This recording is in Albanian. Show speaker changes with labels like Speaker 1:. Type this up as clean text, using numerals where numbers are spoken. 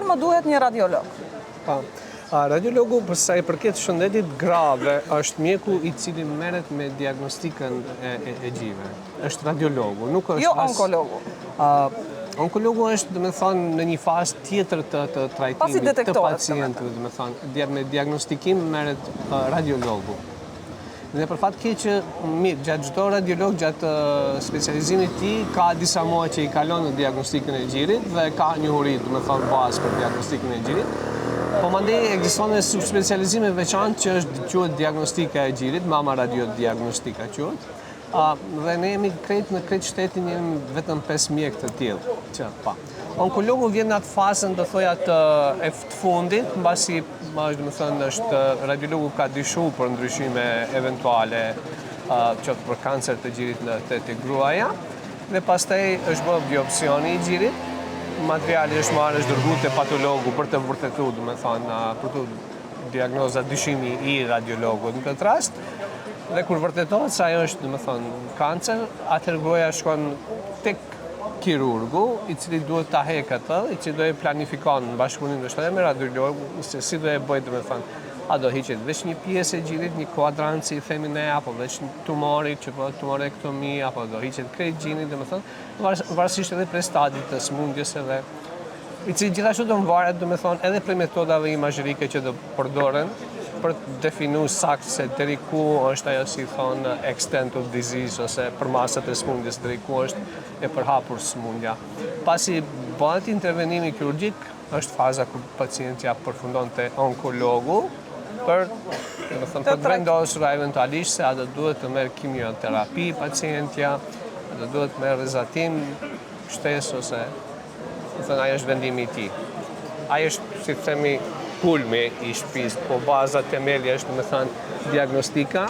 Speaker 1: më duhet një radiolog?
Speaker 2: Radiologu për sa i përket shëndetit grave është mjeku i cili merret me diagnostikën e gjive. Është radiologu, nuk është
Speaker 1: onkologu.
Speaker 2: Onkologu është, në një fazë tjetër të trajtimit të pacientëve, me diagnostikim merret radiologu. Dhe për fat keq që gjatë çdo radiolog, gjatë specializimit të tij, ka disa muaj që i kalon në diagnostikën e gjirit dhe ka njohuri, bazë për diagnostikën e gjirit. Po mandej ekziston një specializim e veçantë që quhet diagnostika e gjirit, mama radiodiagnostika quhet. Dhe ne jemi në krejt shtetin jemi vetëm 5 mjek të tillë që pa. Onkologu vjen në atë fazën e fundit, mbasi është radiologu ka dyshuar për ndryshime eventuale qoftë për kancer të gjirit te gruaja dhe pastaj është bërë biopsioni i gjirit. Materiali është marrë, është dërguar te patologu për të vërtetuar, për të diagnoza dyshimi i radiologut në këtë rast. Dhe kur vërtetohet se ajo është, kancer, atëherë gruaja shkon tek kirurgu, i cili duhet ta heqë atë, i cili do e planifikon në bashkëpunim me radiologu, se si do e bëjë, a do hiqet veç një pjesë e gjirit, një kuadrant, si i themi ne, apo veç një tumori, që po tumorektomi, apo do hiqet krejt gjinit, varësisht edhe prej stadit të smundjes edhe, i cili gjithashtu do varet, edhe prej metodave imazhërike që do përdoren për të definuar saktë se deri ku është ajo si thonë extent of disease ose përmasat e smundjes, deri ku është e përhapur smundja. Pasi bëhet intervenimi kirurgjik, është faza ku pacientja përfundon te onkologu për të vendosur eventualisht se a do duhet të merr kimioterapi pacientja, a do duhet të merr rezatim, shtesë ose ajo është vendimi i tij. Ai është, si themi, kulmi i shtëpisë, po baza, temeli është diagnostika.